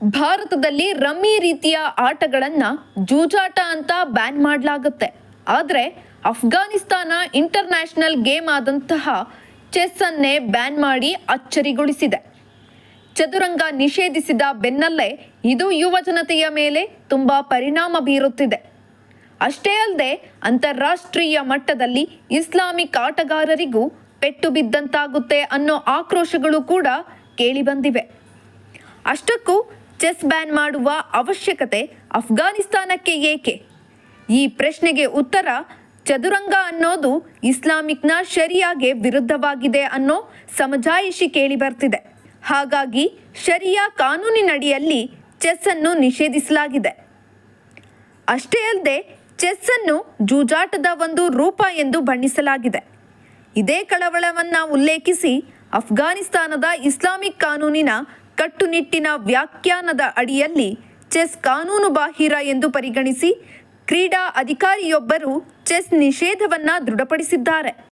ಭಾರತದಲ್ಲಿ ರಮ್ಮಿ ರೀತಿಯ ಆಟಗಳನ್ನ ಜೂಜಾಟ ಅಂತ ಬ್ಯಾನ್ ಮಾಡಲಾಗುತ್ತೆ. ಆದರೆ ಅಫ್ಘಾನಿಸ್ತಾನ ಇಂಟರ್ನ್ಯಾಷನಲ್ ಗೇಮ್ ಆದಂತಹ ಚೆಸ್ ಅನ್ನೇ ಬ್ಯಾನ್ ಮಾಡಿ ಅಚ್ಚರಿಗೊಳಿಸಿದೆ. ಚದುರಂಗ ನಿಷೇಧಿಸಿದ ಬೆನ್ನಲ್ಲೇ ಇದು ಯುವ ಜನತೆಯ ಮೇಲೆ ತುಂಬಾ ಪರಿಣಾಮ ಬೀರುತ್ತಿದೆ. ಅಷ್ಟೇ ಅಲ್ಲದೆ ಅಂತಾರಾಷ್ಟ್ರೀಯ ಮಟ್ಟದಲ್ಲಿ ಇಸ್ಲಾಮಿಕ್ ಆಟಗಾರರಿಗೂ ಪೆಟ್ಟು ಬಿದ್ದಂತಾಗುತ್ತೆ ಅನ್ನೋ ಆಕ್ರೋಶಗಳು ಕೂಡ ಕೇಳಿಬಂದಿವೆ. ಅಷ್ಟಕ್ಕೂ ಚೆಸ್ ಬ್ಯಾನ್ ಮಾಡುವ ಅವಶ್ಯಕತೆ ಅಫ್ಘಾನಿಸ್ತಾನಕ್ಕೆ ಏಕೆ? ಈ ಪ್ರಶ್ನೆಗೆ ಉತ್ತರ, ಚದುರಂಗ ಅನ್ನೋದು ಇಸ್ಲಾಮಿಕ್ನ ಶರಿಯಾಗೆ ವಿರುದ್ಧವಾಗಿದೆ ಅನ್ನೋ ಸಮಜಾಯಿಷಿ ಕೇಳಿ ಬರ್ತಿದೆ. ಹಾಗಾಗಿ ಶರಿಯಾ ಕಾನೂನಿನಡಿಯಲ್ಲಿ ಚೆಸ್ ಅನ್ನು ನಿಷೇಧಿಸಲಾಗಿದೆ. ಅಷ್ಟೇ ಅಲ್ಲದೆ ಚೆಸ್ ಅನ್ನು ಜೂಜಾಟದ ಒಂದು ರೂಪ ಎಂದು ಬಣ್ಣಿಸಲಾಗಿದೆ. ಇದೇ ಕಳವಳವನ್ನ ಉಲ್ಲೇಖಿಸಿ ಅಫ್ಘಾನಿಸ್ತಾನದ ಇಸ್ಲಾಮಿಕ್ ಕಾನೂನಿನ ಕಟ್ಟುನಿಟ್ಟಿನ ವ್ಯಾಖ್ಯಾನದ ಅಡಿಯಲ್ಲಿ ಚೆಸ್ ಕಾನೂನು ಬಾಹಿರ ಎಂದು ಪರಿಗಣಿಸಿ ಕ್ರೀಡಾ ಅಧಿಕಾರಿಯೊಬ್ಬರು ಚೆಸ್ ನಿಷೇಧವನ್ನ ದೃಢಪಡಿಸಿದ್ದಾರೆ.